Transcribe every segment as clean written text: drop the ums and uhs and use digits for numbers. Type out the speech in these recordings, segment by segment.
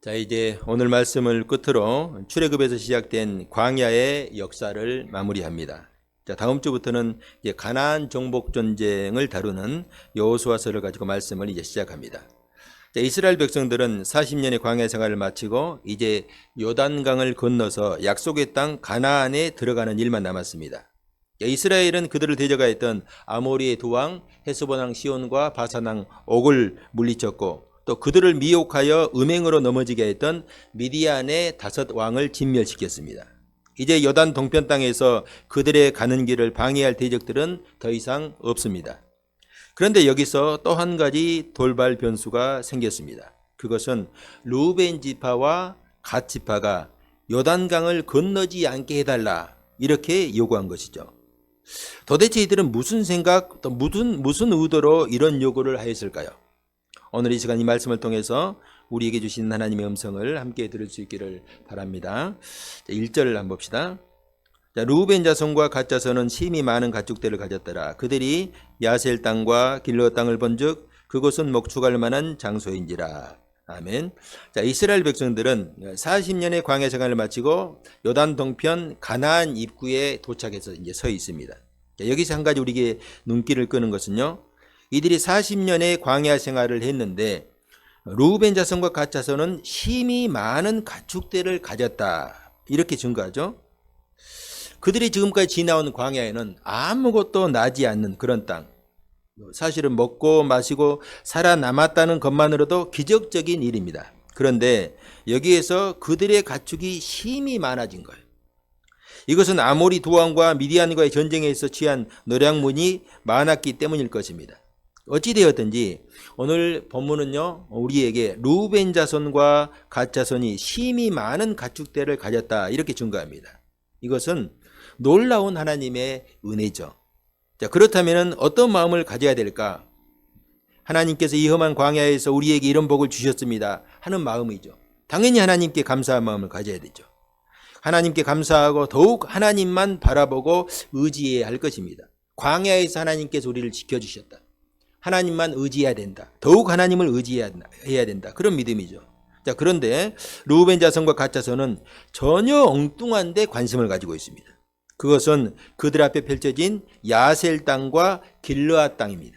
자, 이제 오늘 말씀을 끝으로 출애굽에서 시작된 광야의 역사를 마무리합니다. 자, 다음 주부터는 이제 가나안 정복 전쟁을 다루는 여호수아서를 가지고 말씀을 이제 시작합니다. 자, 이스라엘 백성들은 40년의 광야 생활을 마치고 이제 요단강을 건너서 약속의 땅 가나안에 들어가는 일만 남았습니다. 자, 이스라엘은 그들을 대적하였던 아모리의 두 왕 헤스본 왕 시온과 바산 왕 옥을 물리쳤고 또 그들을 미혹하여 음행으로 넘어지게 했던 미디안의 5 왕을 진멸시켰습니다. 이제 요단 동편 땅에서 그들의 가는 길을 방해할 대적들은 더 이상 없습니다. 그런데 여기서 또 한 가지 돌발 변수가 생겼습니다. 그것은 르우벤 지파와 갓 지파가 요단강을 건너지 않게 해달라 이렇게 요구한 것이죠. 도대체 이들은 무슨 생각 또 무슨 의도로 이런 요구를 하였을까요? 오늘 이 시간 이 말씀을 통해서 우리에게 주신 하나님의 음성을 함께 들을 수 있기를 바랍니다. 1절을 한번 봅시다. 르우벤 자손과 갓 자손은 심히 많은 가축들을 가졌더라. 그들이 야셀 땅과 길르앗 땅을 본즉 그곳은 목축할 만한 장소인지라. 아멘. 자, 이스라엘 백성들은 40년의 광야 생활을 마치고 요단 동편 가나안 입구에 도착해서 이제 서 있습니다. 자, 여기서 한 가지 우리에게 눈길을 끄는 것은요. 이들이 40년의 광야 생활을 했는데 르우벤 자손과 갓 자손은 심히 많은 가축들을 가졌다. 이렇게 증거하죠. 그들이 지금까지 지나온 광야에는 아무것도 나지 않는 그런 땅. 사실은 먹고 마시고 살아남았다는 것만으로도 기적적인 일입니다. 그런데 여기에서 그들의 가축이 심히 많아진 거예요. 이것은 아모리 두 왕과 미디안과의 전쟁에서 취한 노량문이 많았기 때문일 것입니다. 어찌되었든지 오늘 본문은요 우리에게 르우벤 자손과 갓 자손이 심히 많은 가축대를 가졌다 이렇게 증거합니다. 이것은 놀라운 하나님의 은혜죠. 자, 그렇다면 어떤 마음을 가져야 될까? 하나님께서 이 험한 광야에서 우리에게 이런 복을 주셨습니다 하는 마음이죠. 당연히 하나님께 감사한 마음을 가져야 되죠. 하나님께 감사하고 더욱 하나님만 바라보고 의지해야 할 것입니다. 광야에서 하나님께서 우리를 지켜주셨다. 하나님만 의지해야 된다. 더욱 하나님을 의지해야 된다. 그런 믿음이죠. 자, 그런데 르우벤 자손과 갓 자손은 전혀 엉뚱한 데 관심을 가지고 있습니다. 그것은 그들 앞에 펼쳐진 야셀 땅과 길르앗 땅입니다.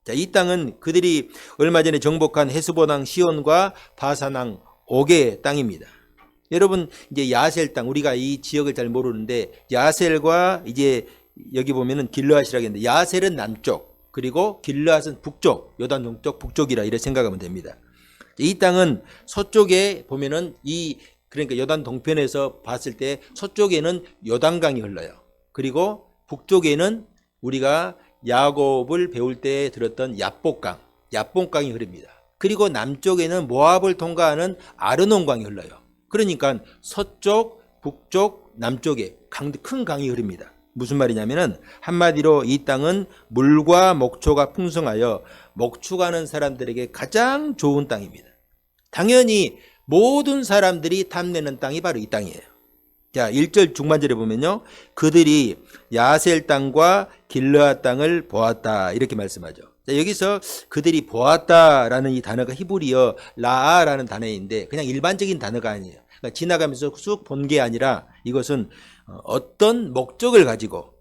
자, 이 땅은 그들이 얼마 전에 정복한 헤스본 왕 시온과 바산 왕 옥의 땅입니다. 여러분, 이제 야셀 땅, 우리가 이 지역을 잘 모르는데 야셀과 이제 여기 보면은 길르앗이라고 했는데 야셀은 남쪽, 그리고 길르앗은 북쪽, 요단 동쪽 북쪽이라 이렇게 생각하면 됩니다. 이 땅은 서쪽에 보면은 그러니까 요단 동편에서 봤을 때 서쪽에는 요단강이 흘러요. 그리고 북쪽에는 우리가 야곱을 배울 때 들었던 야복강이 흐릅니다. 그리고 남쪽에는 모압을 통과하는 아르논강이 흘러요. 그러니까 서쪽, 북쪽, 남쪽에 큰 강이 흐릅니다. 무슨 말이냐면은 한마디로 이 땅은 물과 목초가 풍성하여 목축하는 사람들에게 가장 좋은 땅입니다. 당연히 모든 사람들이 탐내는 땅이 바로 이 땅이에요. 자, 1절 중반절에 보면요. 그들이 야셀 땅과 길르앗 땅을 보았다. 이렇게 말씀하죠. 자, 여기서 그들이 보았다라는 이 단어가 히브리어 라아라는 단어인데 그냥 일반적인 단어가 아니에요. 그러니까 지나가면서 쑥 본 게 아니라 이것은 어떤 목적을 가지고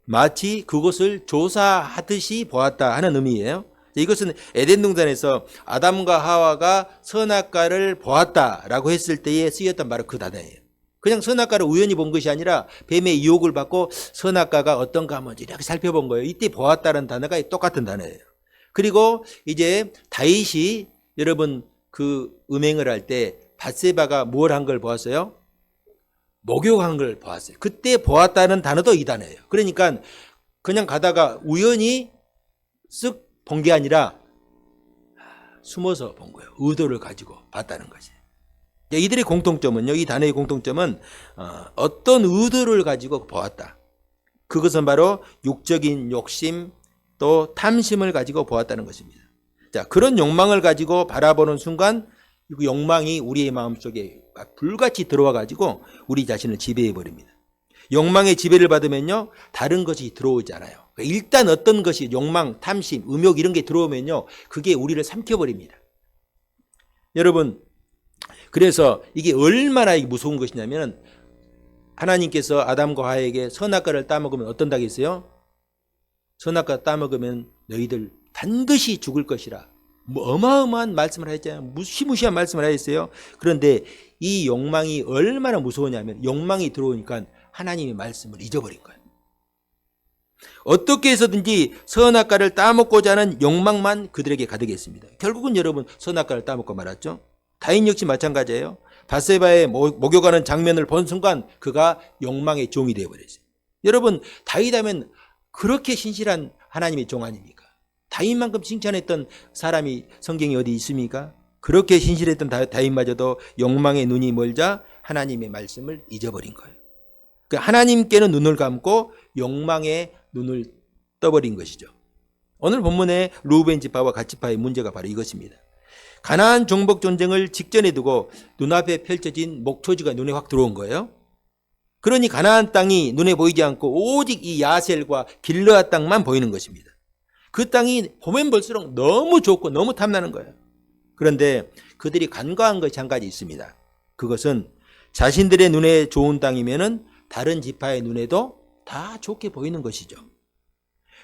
마치 그것을 조사하듯이 보았다 하는 의미예요. 이것은 에덴 동산에서 아담과 하와가 선악과를 보았다라고 했을 때에 쓰였던 바로 그 단어예요. 그냥 선악과를 우연히 본 것이 아니라 뱀의 유혹을 받고 선악과가 어떤가 한번 이렇게 살펴본 거예요. 이때 보았다는 단어가 똑같은 단어예요. 그리고 이제 다윗이 여러분 그 음행을 할 때 밧세바가 뭘 한 걸 보았어요? 목욕한 걸 보았어요. 그때 보았다는 단어도 이 단어예요. 그러니까 그냥 가다가 우연히 쓱 본 게 아니라 숨어서 본 거예요. 의도를 가지고 봤다는 거지. 이들의 공통점은요. 이 단어의 공통점은 어떤 의도를 가지고 보았다. 그것은 바로 육적인 욕심 또 탐심을 가지고 보았다는 것입니다. 자, 그런 욕망을 가지고 바라보는 순간 그 욕망이 우리의 마음속에 불같이 들어와 가지고 우리 자신을 지배해 버립니다. 욕망의 지배를 받으면요 다른 것이 들어오지 않아요. 일단 어떤 것이 욕망, 탐심, 음욕 이런 게 들어오면요 그게 우리를 삼켜버립니다. 여러분 그래서 이게 얼마나 무서운 것이냐면 하나님께서 아담과 하와에게 선악과를 따먹으면 어떤 닭이 있어요? 선악과 따먹으면 너희들 반드시 죽을 것이라. 어마어마한 말씀을 하셨잖아요. 무시무시한 말씀을 하셨어요. 그런데 이 욕망이 얼마나 무서우냐면 욕망이 들어오니까 하나님의 말씀을 잊어버린 거예요. 어떻게 해서든지 선악과를 따먹고자 하는 욕망만 그들에게 가득했습니다. 결국은 여러분 선악과를 따먹고 말았죠. 다윗 역시 마찬가지예요. 바세바의 목욕하는 장면을 본 순간 그가 욕망의 종이 되어버렸어요. 여러분 다윗 하면 그렇게 신실한 하나님의 종 아닙니까? 다윗만큼 칭찬했던 사람이 성경에 어디 있습니까? 그렇게 신실했던 다윗마저도 욕망의 눈이 멀자 하나님의 말씀을 잊어버린 거예요. 하나님께는 눈을 감고 욕망의 눈을 떠버린 것이죠. 오늘 본문의 루벤 지파와 갓 지파의 문제가 바로 이것입니다. 가나안 정복 전쟁을 직전에 두고 눈앞에 펼쳐진 목초지가 눈에 확 들어온 거예요. 그러니 가나안 땅이 눈에 보이지 않고 오직 이 야셀과 길르앗 땅만 보이는 것입니다. 그 땅이 보면 볼수록 너무 좋고 너무 탐나는 거예요. 그런데 그들이 간과한 것이 한 가지 있습니다. 그것은 자신들의 눈에 좋은 땅이면은 다른 지파의 눈에도 다 좋게 보이는 것이죠.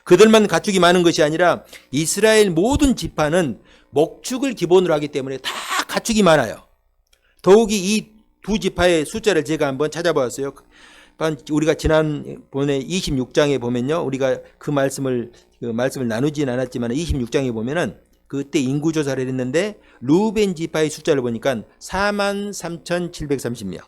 그들만 가축이 많은 것이 아니라 이스라엘 모든 지파는 목축을 기본으로 하기 때문에 다 가축이 많아요. 더욱이 이 두 지파의 숫자를 제가 한번 찾아보았어요. 우리가 지난번에 26장에 보면요. 우리가 그 말씀을 나누진 않았지만 26장에 보면은 그때 인구조사를 했는데 루벤 지파의 숫자를 보니까 43,730명.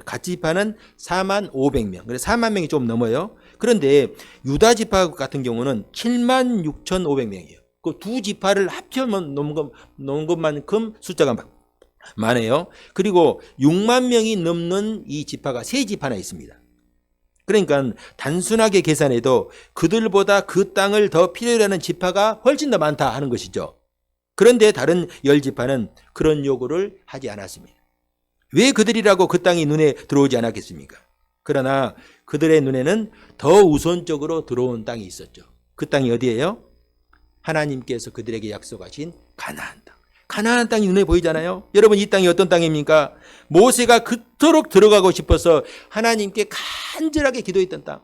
갓 지파는 45,500명. 그래서 4만 명이 좀 넘어요. 그런데 유다 지파 같은 경우는 76,500명이에요. 그 두 지파를 합쳐놓은 것만큼 숫자가 많아요. 그리고 6만 명이 넘는 이 지파가 세 지파나 있습니다. 그러니까 단순하게 계산해도 그들보다 그 땅을 더 필요로 하는 지파가 훨씬 더 많다 하는 것이죠. 그런데 다른 10지파는 그런 요구를 하지 않았습니다. 왜 그들이라고 그 땅이 눈에 들어오지 않았겠습니까? 그러나 그들의 눈에는 더 우선적으로 들어온 땅이 있었죠. 그 땅이 어디예요? 하나님께서 그들에게 약속하신 가나안 땅. 가나안 땅이 눈에 보이잖아요. 여러분 이 땅이 어떤 땅입니까? 모세가 그토록 들어가고 싶어서 하나님께 간절하게 기도했던 땅.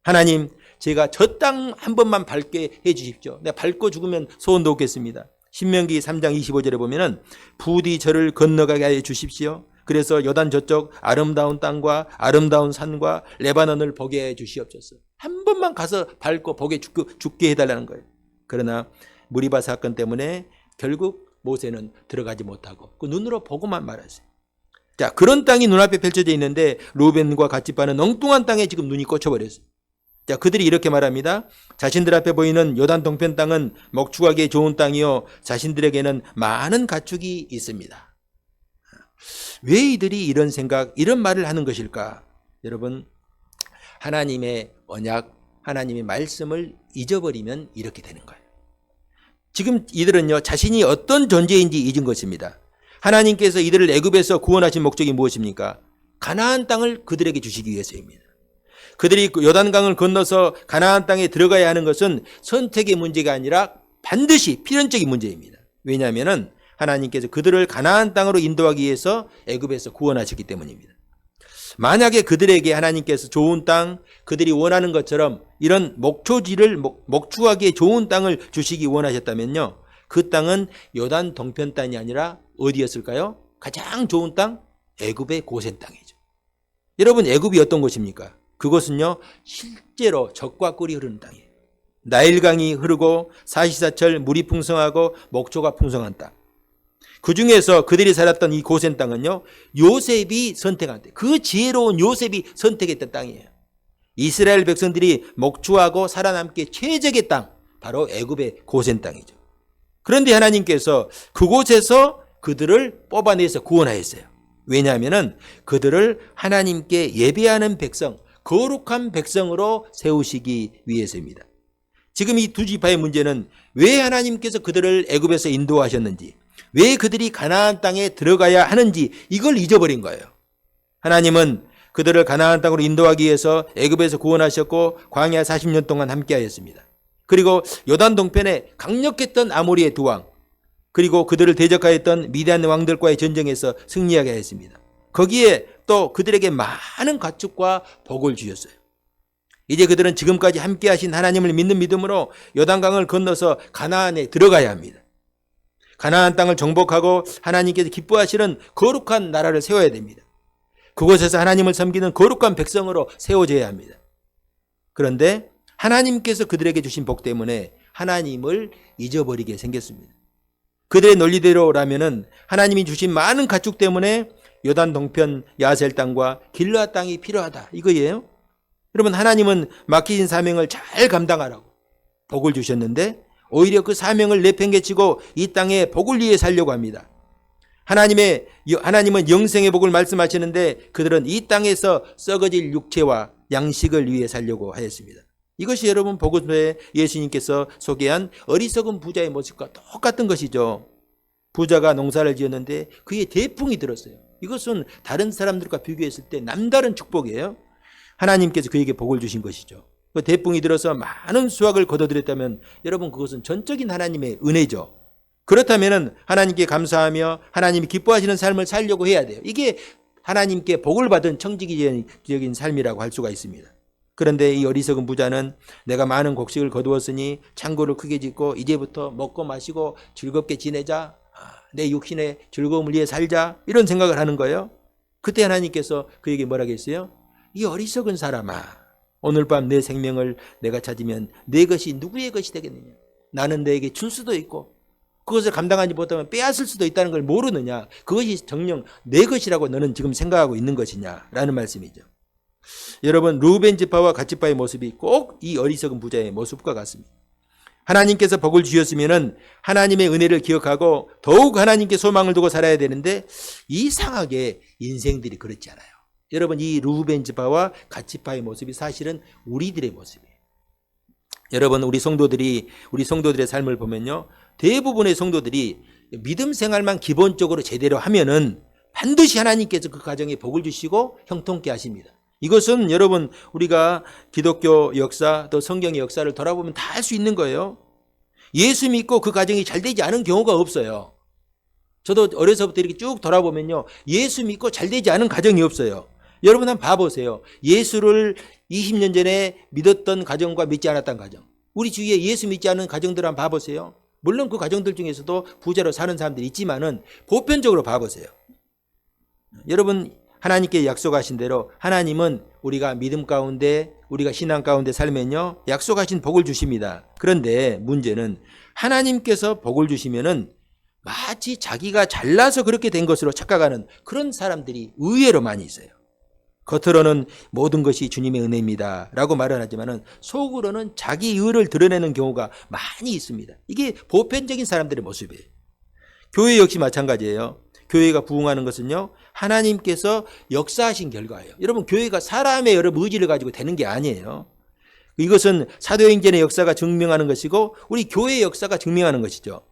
하나님 제가 저 땅 한 번만 밟게 해 주십시오. 내가 밟고 죽으면 소원도 없겠습니다. 신명기 3장 25절에 보면은 부디 저를 건너가게 해 주십시오. 그래서 요단 저쪽 아름다운 땅과 아름다운 산과 레바논을 보게 해 주시옵소서. 한 번만 가서 밟고 보게 죽게 해달라는 거예요. 그러나 무리바 사건 때문에 결국 모세는 들어가지 못하고 그 눈으로 보고만 말았어요. 자, 그런 땅이 눈앞에 펼쳐져 있는데 루벤과 갓 지파는 엉뚱한 땅에 지금 눈이 꽂혀버렸어요. 자, 그들이 이렇게 말합니다. 자신들 앞에 보이는 요단 동편 땅은 목축하기에 좋은 땅이요 자신들에게는 많은 가축이 있습니다. 왜 이들이 이런 이런 말을 하는 것일까? 여러분, 하나님의 언약, 하나님의 말씀을 잊어버리면 이렇게 되는 거예요. 지금 이들은요, 자신이 어떤 존재인지 잊은 것입니다. 하나님께서 이들을 애굽에서 구원하신 목적이 무엇입니까? 가나안 땅을 그들에게 주시기 위해서입니다. 그들이 요단강을 건너서 가나안 땅에 들어가야 하는 것은 선택의 문제가 아니라 반드시 필연적인 문제입니다. 왜냐하면 하나님께서 그들을 가나안 땅으로 인도하기 위해서 애굽에서 구원하셨기 때문입니다. 만약에 그들에게 하나님께서 좋은 땅, 그들이 원하는 것처럼 이런 목초지를 목축하기에 좋은 땅을 주시기 원하셨다면요, 그 땅은 요단 동편 땅이 아니라 어디였을까요? 가장 좋은 땅, 애굽의 고센 땅이죠. 여러분, 애굽이 어떤 곳입니까? 그곳은요, 실제로 적과 꿀이 흐르는 땅이에요. 나일강이 흐르고 사시사철 물이 풍성하고 목초가 풍성한 땅. 그 중에서 그들이 살았던 이 고센 땅은요, 요셉이 선택한 땅. 그 지혜로운 요셉이 선택했던 땅이에요. 이스라엘 백성들이 목축하고 살아남기에 최적의 땅, 바로 애굽의 고센 땅이죠. 그런데 하나님께서 그곳에서 그들을 뽑아내서 구원하였어요. 왜냐하면 그들을 하나님께 예배하는 백성, 거룩한 백성으로 세우시기 위해서입니다. 지금 이 두 지파의 문제는 왜 하나님께서 그들을 애굽에서 인도하셨는지, 왜 그들이 가나안 땅에 들어가야 하는지 이걸 잊어버린 거예요. 하나님은 그들을 가나안 땅으로 인도하기 위해서 애굽에서 구원하셨고 광야 40년 동안 함께하였습니다. 그리고 요단 동편에 강력했던 아모리의 두 왕, 그리고 그들을 대적하였던 미디안 왕들과의 전쟁에서 승리하게 하였습니다. 거기에 또 그들에게 많은 가축과 복을 주셨어요. 이제 그들은 지금까지 함께 하신 하나님을 믿는 믿음으로 요단강을 건너서 가나안에 들어가야 합니다. 가나안 땅을 정복하고 하나님께서 기뻐하시는 거룩한 나라를 세워야 됩니다. 그곳에서 하나님을 섬기는 거룩한 백성으로 세워져야 합니다. 그런데 하나님께서 그들에게 주신 복 때문에 하나님을 잊어버리게 생겼습니다. 그들의 논리대로라면은 하나님이 주신 많은 가축 때문에 요단 동편 야셀 땅과 길르앗 땅이 필요하다 이거예요. 여러분, 하나님은 맡기신 사명을 잘 감당하라고 복을 주셨는데 오히려 그 사명을 내팽개치고 이 땅에 복을 위해 살려고 합니다. 하나님은 영생의 복을 말씀하시는데 그들은 이 땅에서 썩어질 육체와 양식을 위해 살려고 하였습니다. 이것이 여러분 복음서에 예수님께서 소개한 어리석은 부자의 모습과 똑같은 것이죠. 부자가 농사를 지었는데 그의 대풍이 들었어요. 이것은 다른 사람들과 비교했을 때 남다른 축복이에요. 하나님께서 그에게 복을 주신 것이죠. 그 대풍이 들어서 많은 수확을 거둬들였다면 여러분 그것은 전적인 하나님의 은혜죠. 그렇다면 하나님께 감사하며 하나님이 기뻐하시는 삶을 살려고 해야 돼요. 이게 하나님께 복을 받은 청지기적인 삶이라고 할 수가 있습니다. 그런데 이 어리석은 부자는 내가 많은 곡식을 거두었으니 창고를 크게 짓고 이제부터 먹고 마시고 즐겁게 지내자, 내 육신의 즐거움을 위해 살자, 이런 생각을 하는 거예요. 그때 하나님께서 그에게 뭐라고 했어요? 이 어리석은 사람아, 오늘 밤 내 생명을 내가 찾으면 내 것이 누구의 것이 되겠느냐? 나는 너에게 줄 수도 있고 그것을 감당하지 못하면 빼앗을 수도 있다는 걸 모르느냐? 그것이 정녕 내 것이라고 너는 지금 생각하고 있는 것이냐? 라는 말씀이죠. 여러분, 루벤 지파와 갓 지파의 모습이 꼭 이 어리석은 부자의 모습과 같습니다. 하나님께서 복을 주셨으면 하나님의 은혜를 기억하고 더욱 하나님께 소망을 두고 살아야 되는데 이상하게 인생들이 그렇지 않아요. 여러분, 이 루벤 지파와 갓 지파의 모습이 사실은 우리들의 모습이에요. 여러분, 우리 성도들의 삶을 보면요, 대부분의 성도들이 믿음 생활만 기본적으로 제대로 하면은 반드시 하나님께서 그 가정에 복을 주시고 형통케 하십니다. 이것은 여러분 우리가 기독교 역사 또 성경의 역사를 돌아보면 다 알 수 있는 거예요. 예수 믿고 그 가정이 잘 되지 않은 경우가 없어요. 저도 어려서부터 이렇게 쭉 돌아보면요, 예수 믿고 잘 되지 않은 가정이 없어요. 여러분 한번 봐보세요. 예수를 20년 전에 믿었던 가정과 믿지 않았던 가정, 우리 주위에 예수 믿지 않은 가정들 한번 봐보세요. 물론 그 가정들 중에서도 부자로 사는 사람들이 있지만은 보편적으로 봐보세요. 여러분, 하나님께 약속하신 대로 하나님은 우리가 믿음 가운데, 우리가 신앙 가운데 살면요, 약속하신 복을 주십니다. 그런데 문제는 하나님께서 복을 주시면은 마치 자기가 잘나서 그렇게 된 것으로 착각하는 그런 사람들이 의외로 많이 있어요. 겉으로는 모든 것이 주님의 은혜입니다 라고 말을 하지만은 속으로는 자기 의를 드러내는 경우가 많이 있습니다. 이게 보편적인 사람들의 모습이에요. 교회 역시 마찬가지예요. 교회가 부흥하는 것은요, 하나님께서 역사하신 결과예요. 여러분, 교회가 사람의 여러 의지를 가지고 되는 게 아니에요. 이것은 사도행전의 역사가 증명하는 것이고 우리 교회의 역사가 증명하는 것이죠.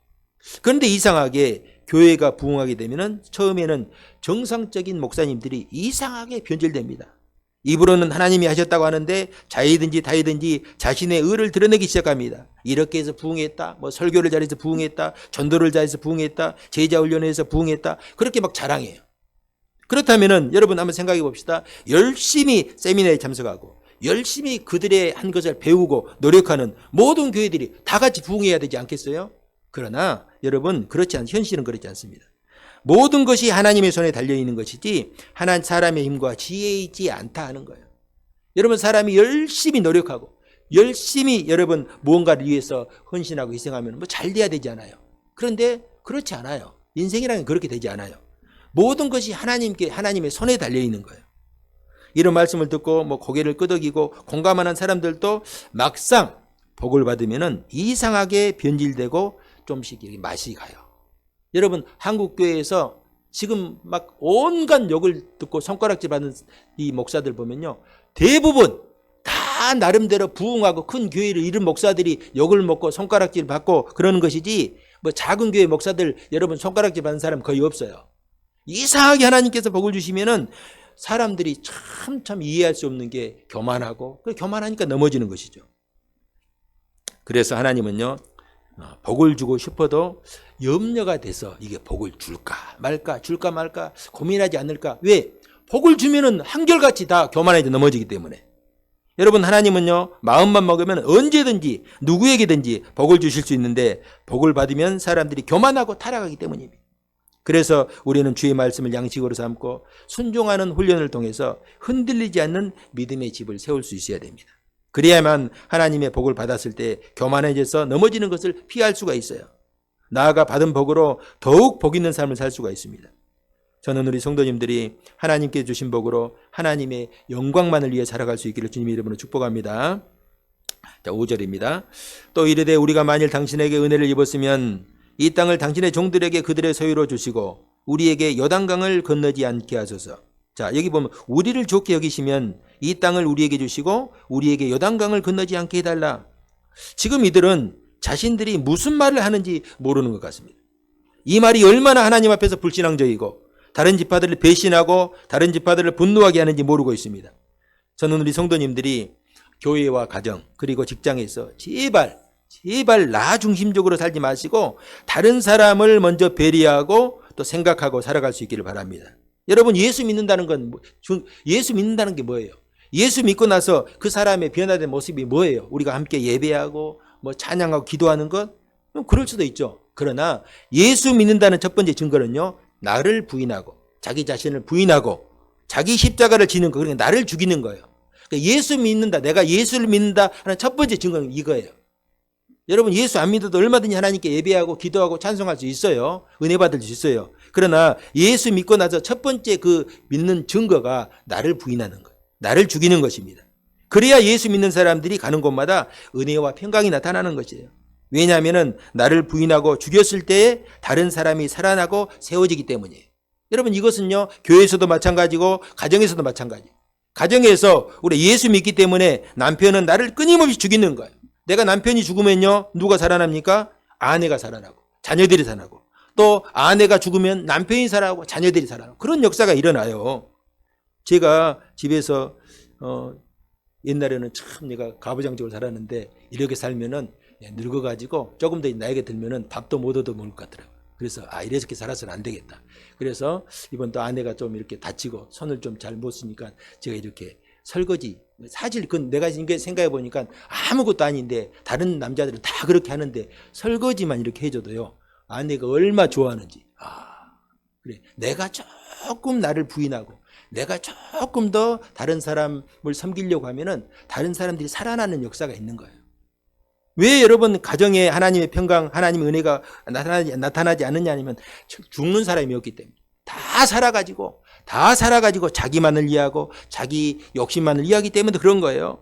그런데 이상하게 교회가 부흥하게 되면은 처음에는 정상적인 목사님들이 이상하게 변질됩니다. 입으로는 하나님이 하셨다고 하는데 자이든지 다이든지 자신의 의를 드러내기 시작합니다. 이렇게 해서 부흥했다, 뭐 설교를 잘해서 부흥했다, 전도를 잘해서 부흥했다, 제자 훈련해서 부흥했다, 그렇게 막 자랑해요. 그렇다면은 여러분 한번 생각해 봅시다. 열심히 세미나에 참석하고 열심히 그들의 한 것을 배우고 노력하는 모든 교회들이 다 같이 부흥해야 되지 않겠어요? 그러나 여러분, 현실은 그렇지 않습니다. 모든 것이 하나님의 손에 달려있는 것이지 하나님 사람의 힘과 지혜에 있지 않다 하는 거예요. 여러분, 사람이 열심히 노력하고 열심히 여러분 무언가를 위해서 헌신하고 희생하면 뭐 잘 돼야 되지 않아요? 그런데 그렇지 않아요. 인생이라는 그렇게 되지 않아요. 모든 것이 하나님의 손에 달려있는 거예요. 이런 말씀을 듣고 뭐 고개를 끄덕이고 공감하는 사람들도 막상 복을 받으면은 이상하게 변질되고 좀씩 맛이 가요. 여러분, 한국 교회에서 지금 막 온갖 욕을 듣고 손가락질 받는 이 목사들 보면요, 대부분 다 나름대로 부흥하고 큰 교회를 이룬 목사들이 욕을 먹고 손가락질 받고 그러는 것이지, 뭐 작은 교회 목사들 여러분 손가락질 받는 사람 거의 없어요. 이상하게 하나님께서 복을 주시면은 사람들이 참 이해할 수 없는 게 교만하고, 교만하니까 넘어지는 것이죠. 그래서 하나님은요, 복을 주고 싶어도 염려가 돼서 이게 복을 줄까 말까 고민하지 않을까. 왜? 복을 주면은 한결같이 다 교만해져 넘어지기 때문에. 여러분, 하나님은요, 마음만 먹으면 언제든지 누구에게든지 복을 주실 수 있는데, 복을 받으면 사람들이 교만하고 타락하기 때문입니다. 그래서 우리는 주의 말씀을 양식으로 삼고 순종하는 훈련을 통해서 흔들리지 않는 믿음의 집을 세울 수 있어야 됩니다. 그래야만 하나님의 복을 받았을 때 교만해져서 넘어지는 것을 피할 수가 있어요. 나아가 받은 복으로 더욱 복 있는 삶을 살 수가 있습니다. 저는 우리 성도님들이 하나님께 주신 복으로 하나님의 영광만을 위해 살아갈 수 있기를 주님의 이름으로 축복합니다. 자, 5절입니다. 또 이르되 우리가 만일 당신에게 은혜를 입었으면 이 땅을 당신의 종들에게 그들의 소유로 주시고 우리에게 요단강을 건너지 않게 하소서. 자, 여기 보면 우리를 좋게 여기시면 이 땅을 우리에게 주시고 우리에게 요단강을 건너지 않게 해달라. 지금 이들은 자신들이 무슨 말을 하는지 모르는 것 같습니다. 이 말이 얼마나 하나님 앞에서 불신앙적이고 다른 지파들을 배신하고 다른 지파들을 분노하게 하는지 모르고 있습니다. 저는 우리 성도님들이 교회와 가정 그리고 직장에서 제발 나 중심적으로 살지 마시고 다른 사람을 먼저 배려하고 또 생각하고 살아갈 수 있기를 바랍니다. 여러분, 예수 믿는다는 게 뭐예요? 예수 믿고 나서 그 사람의 변화된 모습이 뭐예요? 우리가 함께 예배하고 찬양하고 기도하는 것? 그럴 수도 있죠. 그러나 예수 믿는다는 첫 번째 증거는요, 나를 부인하고 자기 자신을 부인하고 자기 십자가를 지는 거, 그러니까 나를 죽이는 거예요. 그러니까 예수 믿는다, 내가 예수를 믿는다 하는 첫 번째 증거는 이거예요. 여러분, 예수 안 믿어도 얼마든지 하나님께 예배하고 기도하고 찬송할 수 있어요. 은혜 받을 수 있어요. 그러나 예수 믿고 나서 첫 번째 그 믿는 증거가 나를 부인하는 거예요. 나를 죽이는 것입니다. 그래야 예수 믿는 사람들이 가는 곳마다 은혜와 평강이 나타나는 것이에요. 왜냐하면 나를 부인하고 죽였을 때에 다른 사람이 살아나고 세워지기 때문이에요. 여러분, 이것은요, 교회에서도 마찬가지고 가정에서도 마찬가지예요. 가정에서 우리 예수 믿기 때문에 남편은 나를 끊임없이 죽이는 거예요. 내가 남편이 죽으면요, 누가 살아납니까? 아내가 살아나고 자녀들이 살아나고, 또 아내가 죽으면 남편이 살아나고 자녀들이 살아나고, 그런 역사가 일어나요. 제가 집에서 옛날에는 참 내가 가부장적으로 살았는데 이렇게 살면은 늙어가지고 조금 더 나이가 들면은 밥도 못 얻어 먹을 것 같더라고요. 그래서 이렇게 살아서는 안 되겠다. 그래서 이번 또 아내가 좀 이렇게 다치고 손을 좀 잘 못 쓰니까 제가 이렇게 설거지, 사실 그건 내가 생각해 보니까 아무것도 아닌데 다른 남자들은 다 그렇게 하는데 설거지만 이렇게 해줘도요, 아내가 얼마 좋아하는지. 그래, 내가 조금 나를 부인하고 내가 조금 더 다른 사람을 섬기려고 하면은 다른 사람들이 살아나는 역사가 있는 거예요. 왜 여러분 가정에 하나님의 평강, 하나님의 은혜가 나타나지 않느냐 하면 죽는 사람이 없기 때문에. 다 살아가지고 자기만을 이해하고 자기 욕심만을 이해하기 때문에 그런 거예요.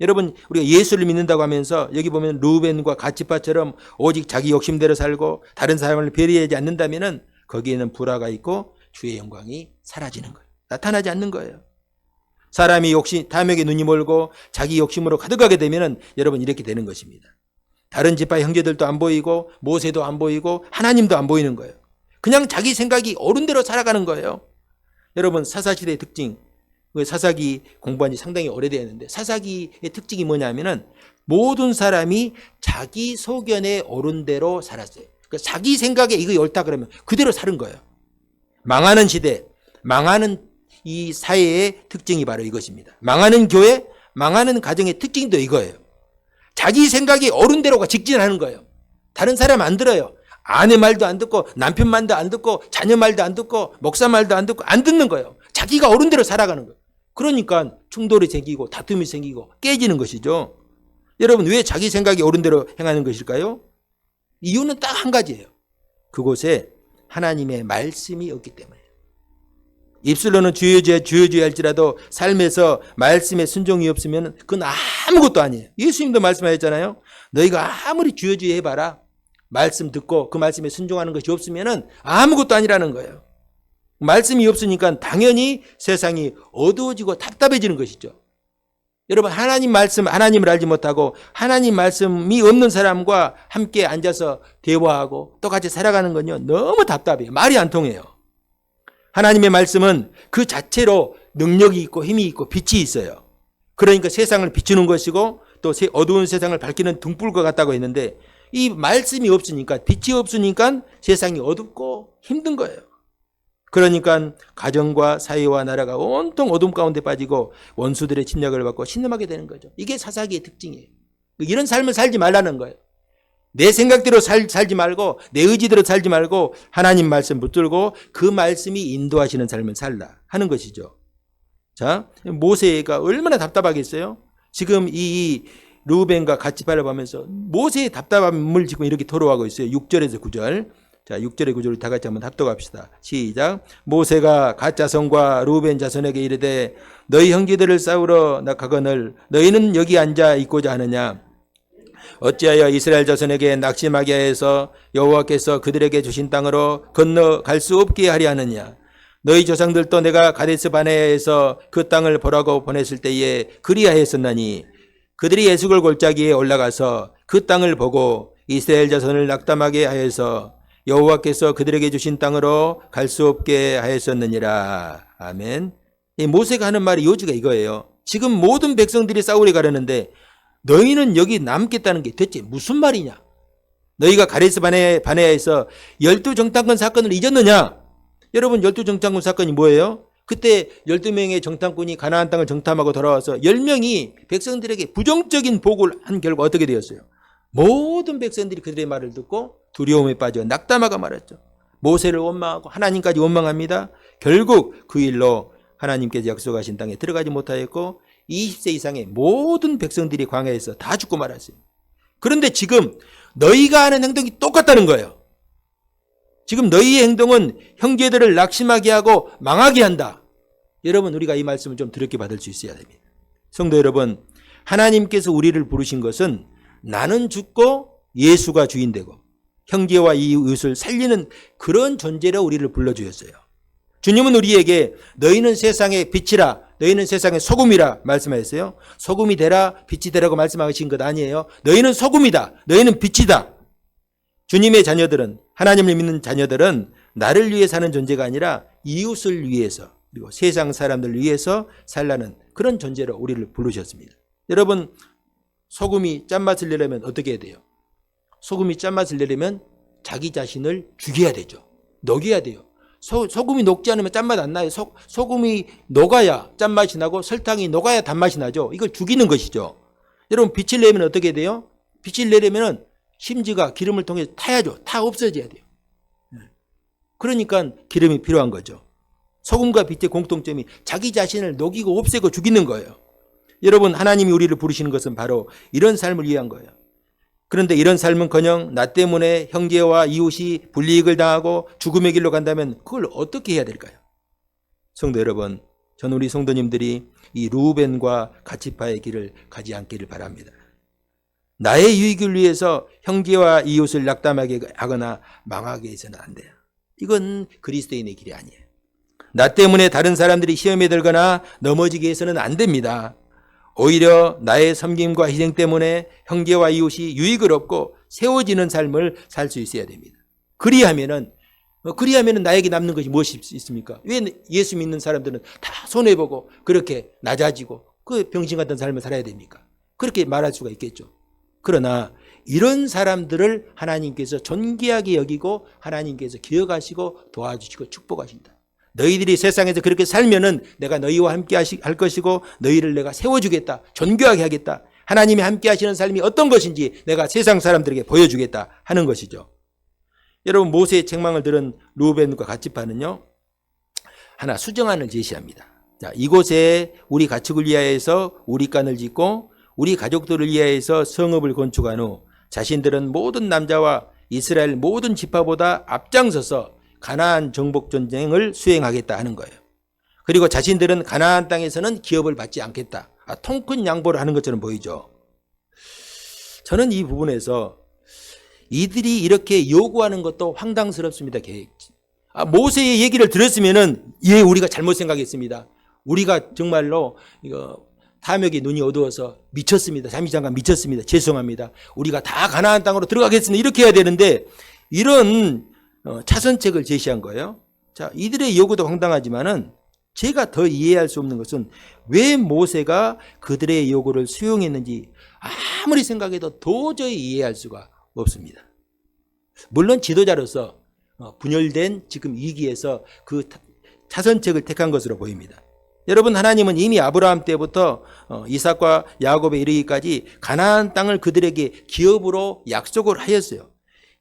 여러분, 우리가 예수를 믿는다고 하면서 여기 보면 루벤과 갓지파처럼 오직 자기 욕심대로 살고 다른 사람을 배려하지 않는다면은 거기에는 불화가 있고 주의 영광이 사라지는 거예요. 나타나지 않는 거예요. 사람이 탐욕에 눈이 멀고 자기 욕심으로 가득하게 되면은 여러분 이렇게 되는 것입니다. 다른 지파 형제들도 안 보이고 모세도 안 보이고 하나님도 안 보이는 거예요. 그냥 자기 생각이 옳은 대로 살아가는 거예요. 여러분, 사사시대의 특징, 사사기 공부한 지 상당히 오래되었는데 사사기의 특징이 뭐냐면은 모든 사람이 자기 소견에 옳은 대로 살았어요. 그러니까 자기 생각에 이거 옳다 그러면 그대로 사는 거예요. 망하는 시대, 망하는 이 사회의 특징이 바로 이것입니다. 망하는 교회, 망하는 가정의 특징도 이거예요. 자기 생각이 옳은 대로가 직진하는 거예요. 다른 사람 안 들어요. 아내 말도 안 듣고 남편 말도 안 듣고 자녀 말도 안 듣고 목사 말도 안 듣고 안 듣는 거예요. 자기가 옳은 대로 살아가는 거예요. 그러니까 충돌이 생기고 다툼이 생기고 깨지는 것이죠. 여러분, 왜 자기 생각이 옳은 대로 행하는 것일까요? 이유는 딱 한 가지예요. 그곳에 하나님의 말씀이 없기 때문에. 입술로는 주여 주여 할지라도 삶에서 말씀에 순종이 없으면 그건 아무것도 아니에요. 예수님도 말씀하셨잖아요. 너희가 아무리 주여 해봐라. 말씀 듣고 그 말씀에 순종하는 것이 없으면 아무것도 아니라는 거예요. 말씀이 없으니까 당연히 세상이 어두워지고 답답해지는 것이죠. 여러분, 하나님 말씀, 하나님을 알지 못하고 하나님 말씀이 없는 사람과 함께 앉아서 대화하고 똑같이 살아가는 건요, 너무 답답해요. 말이 안 통해요. 하나님의 말씀은 그 자체로 능력이 있고 힘이 있고 빛이 있어요. 그러니까 세상을 비추는 것이고 또 어두운 세상을 밝히는 등불과 같다고 했는데 이 말씀이 없으니까, 빛이 없으니까 세상이 어둡고 힘든 거예요. 그러니까 가정과 사회와 나라가 온통 어둠 가운데 빠지고 원수들의 침략을 받고 신음하게 되는 거죠. 이게 사사기의 특징이에요. 이런 삶을 살지 말라는 거예요. 내 생각대로 살지 말고 내 의지대로 살지 말고 하나님 말씀 붙들고 그 말씀이 인도하시는 삶을 살라 하는 것이죠. 자, 모세가 얼마나 답답하겠어요? 지금 이 르우벤과 갓지파를 보면서 모세의 답답함을 지금 이렇게 토로하고 있어요. 6절에서 9절. 자, 6절의 9절을 다 같이 한번 합독합시다. 시작. 모세가 갓 자손과 르우벤 자손에게 이르되 너희 형제들을 싸우러 나가거늘 너희는 여기 앉아 있고자 하느냐? 어찌하여 이스라엘 자손에게 낙심하게 하여서 여호와께서 그들에게 주신 땅으로 건너갈 수 없게 하려 하느냐? 너희 조상들도 내가 가데스 바네아에서 그 땅을 보라고 보냈을 때에 그리하였었나니 그들이 에스골 골짜기에 올라가서 그 땅을 보고 이스라엘 자손을 낙담하게 하여서 여호와께서 그들에게 주신 땅으로 갈 수 없게 하였었느니라. 아멘. 이 모세가 하는 말이 요지가 이거예요. 지금 모든 백성들이 싸우려 가려는데 너희는 여기 남겠다는 게 대체 무슨 말이냐? 너희가 가데스 바네아에서 12정탐꾼 사건을 잊었느냐? 여러분 12정탐꾼 사건이 뭐예요? 그때 12명의 정탐꾼이 가나안 땅을 정탐하고 돌아와서 10명이 백성들에게 부정적인 보고를 한 결과 어떻게 되었어요? 모든 백성들이 그들의 말을 듣고 두려움에 빠져 낙담하고 말았죠. 모세를 원망하고 하나님까지 원망합니다. 결국 그 일로 하나님께서 약속하신 땅에 들어가지 못하였고 20세 이상의 모든 백성들이 광야에서 다 죽고 말았어요. 그런데 지금 너희가 하는 행동이 똑같다는 거예요. 지금 너희의 행동은 형제들을 낙심하게 하고 망하게 한다. 여러분 우리가 이 말씀을 좀 드럽게 받을 수 있어야 됩니다. 성도 여러분, 하나님께서 우리를 부르신 것은 나는 죽고 예수가 주인 되고 형제와 이웃을 살리는 그런 존재로 우리를 불러주셨어요. 주님은 우리에게 너희는 세상의 빛이라, 너희는 세상의 소금이라 말씀하셨어요. 소금이 되라, 빛이 되라고 말씀하신 것 아니에요. 너희는 소금이다, 너희는 빛이다. 주님의 자녀들은, 하나님을 믿는 자녀들은 나를 위해 사는 존재가 아니라 이웃을 위해서 그리고 세상 사람들을 위해서 살라는 그런 존재로 우리를 부르셨습니다. 여러분, 소금이 짠맛을 내려면 어떻게 해야 돼요? 소금이 짠맛을 내려면 자기 자신을 죽여야 되죠. 녹여야 돼요. 소금이 녹지 않으면 짠맛 안 나요. 소금이 녹아야 짠맛이 나고 설탕이 녹아야 단맛이 나죠. 이걸 죽이는 것이죠. 여러분 빛을 내면 어떻게 돼요? 빛을 내려면 심지가 기름을 통해서 타야죠. 타 없어져야 돼요. 그러니까 기름이 필요한 거죠. 소금과 빛의 공통점이 자기 자신을 녹이고 없애고 죽이는 거예요. 여러분 하나님이 우리를 부르시는 것은 바로 이런 삶을 위한 거예요. 그런데 이런 삶은커녕 나 때문에 형제와 이웃이 불이익을 당하고 죽음의 길로 간다면 그걸 어떻게 해야 될까요? 성도 여러분, 저는 우리 성도님들이 이 르우벤과 갓지파의 길을 가지 않기를 바랍니다. 나의 유익을 위해서 형제와 이웃을 낙담하게 하거나 망하게 해서는 안 돼요. 이건 그리스도인의 길이 아니에요. 나 때문에 다른 사람들이 시험에 들거나 넘어지게 해서는 안 됩니다. 오히려 나의 섬김과 희생 때문에 형제와 이웃이 유익을 얻고 세워지는 삶을 살 수 있어야 됩니다. 그리하면은 나에게 남는 것이 무엇이 있습니까? 왜 예수 믿는 사람들은 다 손해보고 그렇게 낮아지고 그 병신 같은 삶을 살아야 됩니까? 그렇게 말할 수가 있겠죠. 그러나 이런 사람들을 하나님께서 존귀하게 여기고 하나님께서 기억하시고 도와주시고 축복하신다. 너희들이 세상에서 그렇게 살면은 내가 너희와 함께 할 것이고 너희를 내가 세워주겠다. 존귀하게 하겠다. 하나님이 함께 하시는 삶이 어떤 것인지 내가 세상 사람들에게 보여주겠다 하는 것이죠. 여러분 모세의 책망을 들은 르우벤과 갓지파는요. 하나 수정안을 제시합니다. 자, 이곳에 우리 가축을 위하여서 우리 간을 짓고 우리 가족들을 위하여서 성읍을 건축한 후 자신들은 모든 남자와 이스라엘 모든 지파보다 앞장서서 가나안 정복 전쟁을 수행하겠다 하는 거예요. 그리고 자신들은 가나안 땅에서는 기업을 받지 않겠다. 통큰 양보를 하는 것처럼 보이죠. 저는 이 부분에서 이들이 이렇게 요구하는 것도 황당스럽습니다. 모세의 얘기를 들었으면은 예, 우리가 잘못 생각했습니다. 우리가 정말로 탐욕의 눈이 어두워서 미쳤습니다. 잠시잠깐 미쳤습니다. 죄송합니다. 우리가 다 가나안 땅으로 들어가겠습니다. 이렇게 해야 되는데 이런 차선책을 제시한 거예요. 자, 이들의 요구도 황당하지만은 제가 더 이해할 수 없는 것은 왜 모세가 그들의 요구를 수용했는지 아무리 생각해도 도저히 이해할 수가 없습니다. 물론 지도자로서 분열된 지금 위기에서 그 차선책을 택한 것으로 보입니다. 여러분, 하나님은 이미 아브라함 때부터 이삭과 야곱에 이르기까지 가나안 땅을 그들에게 기업으로 약속을 하였어요.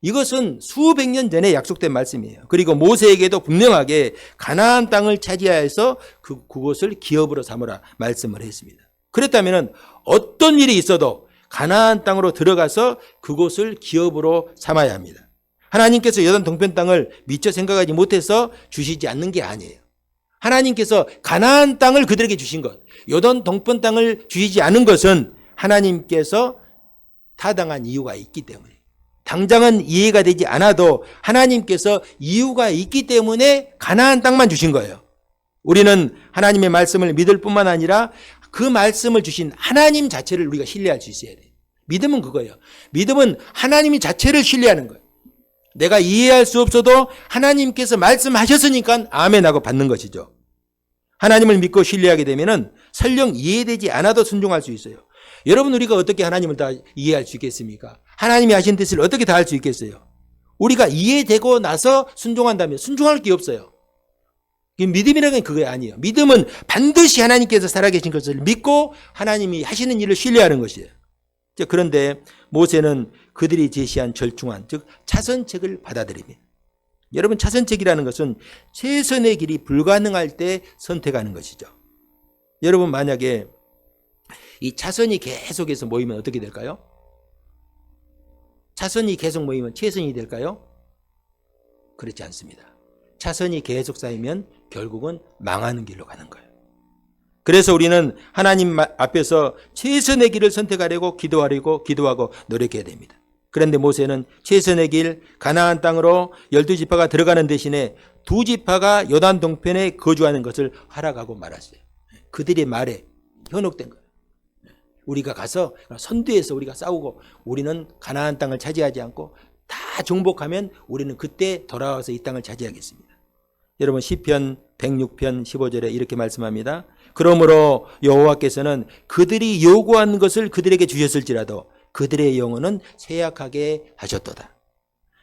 이것은 수백 년 전에 약속된 말씀이에요. 그리고 모세에게도 분명하게 가나안 땅을 차지하여서 그곳을 기업으로 삼으라 말씀을 했습니다. 그렇다면 어떤 일이 있어도 가나안 땅으로 들어가서 그곳을 기업으로 삼아야 합니다. 하나님께서 요단 동편 땅을 미처 생각하지 못해서 주시지 않는 게 아니에요. 하나님께서 가나안 땅을 그들에게 주신 것, 요단 동편 땅을 주시지 않은 것은 하나님께서 타당한 이유가 있기 때문에, 당장은 이해가 되지 않아도 하나님께서 이유가 있기 때문에 가나안 땅만 주신 거예요. 우리는 하나님의 말씀을 믿을 뿐만 아니라 그 말씀을 주신 하나님 자체를 우리가 신뢰할 수 있어야 돼요. 믿음은 그거예요. 믿음은 하나님 자체를 신뢰하는 거예요. 내가 이해할 수 없어도 하나님께서 말씀하셨으니까 아멘하고 받는 것이죠. 하나님을 믿고 신뢰하게 되면은 설령 이해되지 않아도 순종할 수 있어요. 여러분, 우리가 어떻게 하나님을 다 이해할 수 있겠습니까? 하나님이 하신 뜻을 어떻게 다 할 수 있겠어요? 우리가 이해되고 나서 순종한다면 순종할 게 없어요. 믿음이라는 건 그게 아니에요. 믿음은 반드시 하나님께서 살아계신 것을 믿고 하나님이 하시는 일을 신뢰하는 것이에요. 그런데 모세는 그들이 제시한 절충안, 즉 차선책을 받아들입니다. 여러분, 차선책이라는 것은 최선의 길이 불가능할 때 선택하는 것이죠. 여러분, 만약에 이 차선이 계속해서 모이면 어떻게 될까요? 차선이 계속 모이면 최선이 될까요? 그렇지 않습니다. 차선이 계속 쌓이면 결국은 망하는 길로 가는 거예요. 그래서 우리는 하나님 앞에서 최선의 길을 선택하려고 기도하고 노력해야 됩니다. 그런데 모세는 최선의 길 가나안 땅으로 12지파가 들어가는 대신에 2지파가 요단 동편에 거주하는 것을 허락하고 말았어요. 그들의 말에 현혹된 거예요. 우리가 가서 선두에서 우리가 싸우고 우리는 가나안 땅을 차지하지 않고 다 정복하면 우리는 그때 돌아와서 이 땅을 차지하겠습니다. 여러분, 시편 106편 15절에 이렇게 말씀합니다. 그러므로 여호와께서는 그들이 요구한 것을 그들에게 주셨을지라도 그들의 영혼은 쇠약하게 하셨도다.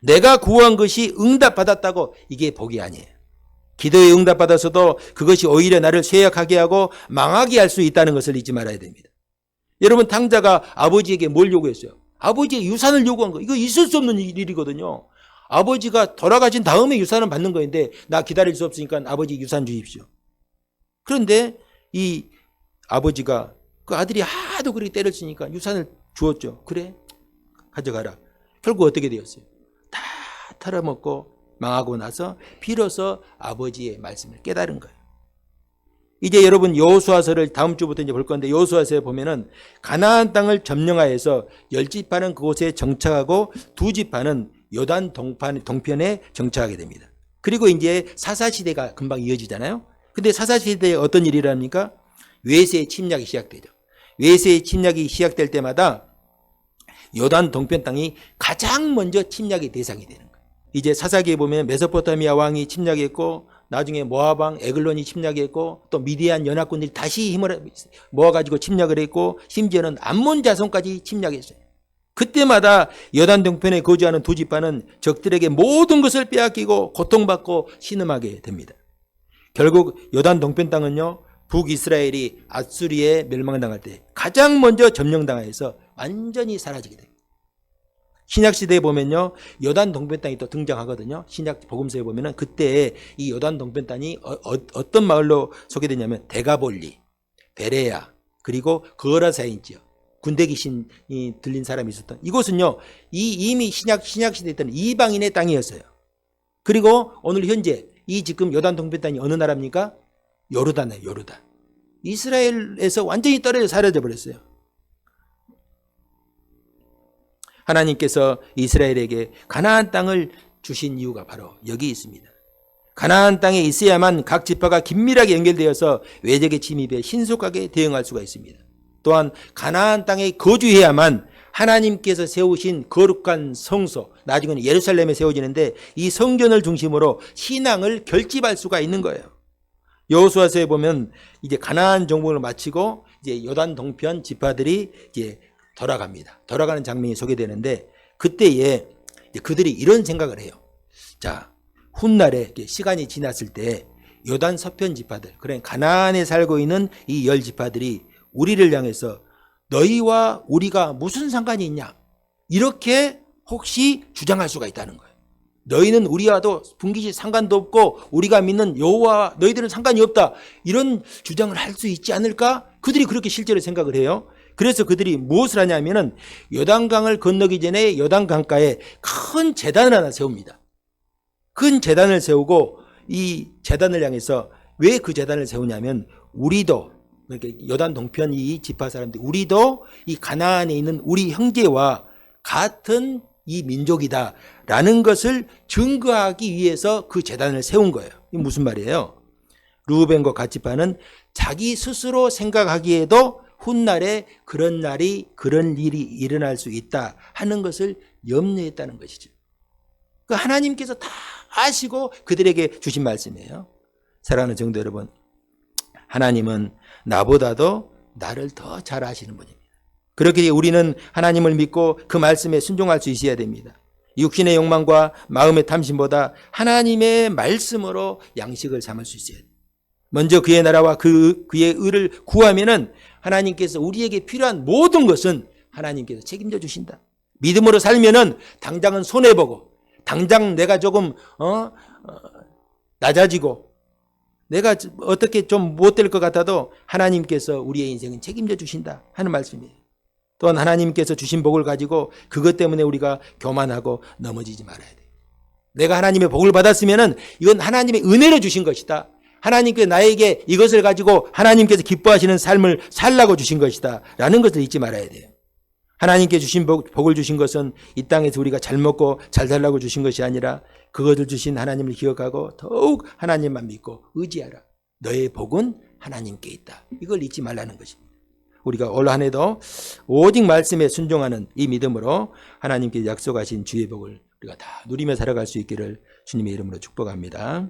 내가 구한 것이 응답받았다고 이게 복이 아니에요. 기도에 응답받아서도 그것이 오히려 나를 쇠약하게 하고 망하게 할 수 있다는 것을 잊지 말아야 됩니다. 여러분, 탕자가 아버지에게 뭘 요구했어요? 아버지의 유산을 요구한 거. 이거 있을 수 없는 일이거든요. 아버지가 돌아가신 다음에 유산을 받는 거인데 나 기다릴 수 없으니까 아버지 유산 주십시오. 그런데 이 아버지가 그 아들이 하도 그렇게 때를 치니까 유산을 주었죠. 그래, 가져가라. 결국 어떻게 되었어요? 다 털어먹고 망하고 나서 비로소 아버지의 말씀을 깨달은 거예요. 이제 여러분, 여호수아서를 다음 주부터 이제 볼 건데, 여호수아서에 보면은 가나안 땅을 점령하여서 10지파는 그곳에 정착하고 2지파는 요단 동편에 정착하게 됩니다. 그리고 이제 사사시대가 금방 이어지잖아요. 근데 사사시대에 어떤 일이 일어납니까? 외세의 침략이 시작되죠. 외세의 침략이 시작될 때마다 요단 동편 땅이 가장 먼저 침략의 대상이 되는 거예요. 이제 사사기에 보면 메소포타미아 왕이 침략했고, 나중에 모압 왕 에글론이 침략했고, 또 미디안 연합군들이 다시 힘을 모아가지고 침략을 했고, 심지어는 암몬 자손까지 침략했어요. 그때마다 요단 동편에 거주하는 2지파는 적들에게 모든 것을 빼앗기고 고통받고 신음하게 됩니다. 결국 요단 동편 땅은요, 북이스라엘이 아수리에 멸망당할 때 가장 먼저 점령당해서 완전히 사라지게 됩니다. 신약시대에 보면요, 요단 동편 땅이 또 등장하거든요. 신약 복음서에 보면은 그때 이 요단 동편 땅이 어떤 마을로 소개되냐면 데가볼리, 베레야, 그리고 거라사인 지역, 군대 귀신이 들린 사람이 있었던 이곳은요, 이미 신약시대에 있던 이방인의 땅이었어요. 그리고 오늘 현재 이 지금 요단 동편 땅이 어느 나라입니까? 요르단이에요. 요르단. 이스라엘에서 완전히 떨어져 사라져 버렸어요. 하나님께서 이스라엘에게 가나안 땅을 주신 이유가 바로 여기 있습니다. 가나안 땅에 있어야만 각 지파가 긴밀하게 연결되어서 외적의 침입에 신속하게 대응할 수가 있습니다. 또한 가나안 땅에 거주해야만 하나님께서 세우신 거룩한 성소, 나중에는 예루살렘에 세워지는데 이 성전을 중심으로 신앙을 결집할 수가 있는 거예요. 여호수아서에 보면 이제 가나안 정복을 마치고 이제 요단 동편 지파들이 이제 돌아갑니다. 돌아가는 장면이 소개되는데, 그때에 그들이 이런 생각을 해요. 자, 훗날에 시간이 지났을 때 요단 서편 지파들, 그러니까 가나안에 살고 있는 이 10지파들이 우리를 향해서 너희와 우리가 무슨 상관이 있냐, 이렇게 혹시 주장할 수가 있다는 거예요. 너희는 우리와도 분기시 상관도 없고 우리가 믿는 여호와와 너희들은 상관이 없다, 이런 주장을 할 수 있지 않을까? 그들이 그렇게 실제로 생각을 해요. 그래서 그들이 무엇을 하냐면은 요단강을 건너기 전에 요단강가에 큰 제단을 하나 세웁니다. 큰 제단을 세우고 이 제단을 향해서 왜 그 제단을 세우냐면 우리도, 그러니까 요단 동편 이 지파 사람들, 우리도 이 가나안에 있는 우리 형제와 같은 이 민족이다라는 것을 증거하기 위해서 그 제단을 세운 거예요. 이게 무슨 말이에요? 르우벤과 갓 지파는 자기 스스로 생각하기에도 훗날에 그런 날이, 그런 일이 일어날 수 있다 하는 것을 염려했다는 것이죠. 그 하나님께서 다 아시고 그들에게 주신 말씀이에요. 사랑하는 성도 여러분, 하나님은 나보다도 나를 더 잘 아시는 분입니다. 그렇게 우리는 하나님을 믿고 그 말씀에 순종할 수 있어야 됩니다. 육신의 욕망과 마음의 탐심보다 하나님의 말씀으로 양식을 삼을 수 있어야 돼요. 먼저 그의 나라와 그의 의를 구하면은 하나님께서 우리에게 필요한 모든 것은 하나님께서 책임져 주신다. 믿음으로 살면은 당장은 손해보고, 당장 내가 조금 낮아지고, 내가 어떻게 좀 못될 것 같아도 하나님께서 우리의 인생은 책임져 주신다 하는 말씀이에요. 또한 하나님께서 주신 복을 가지고 그것 때문에 우리가 교만하고 넘어지지 말아야 돼요. 내가 하나님의 복을 받았으면은 이건 하나님의 은혜로 주신 것이다. 하나님께서 나에게 이것을 가지고 하나님께서 기뻐하시는 삶을 살라고 주신 것이다 라는 것을 잊지 말아야 돼요. 하나님께 주신 복을 주신 것은 이 땅에서 우리가 잘 먹고 잘 살라고 주신 것이 아니라 그것을 주신 하나님을 기억하고 더욱 하나님만 믿고 의지하라. 너의 복은 하나님께 있다. 이걸 잊지 말라는 것입니다. 우리가 올 한 해도 오직 말씀에 순종하는 이 믿음으로 하나님께 약속하신 주의 복을 우리가 다 누리며 살아갈 수 있기를 주님의 이름으로 축복합니다.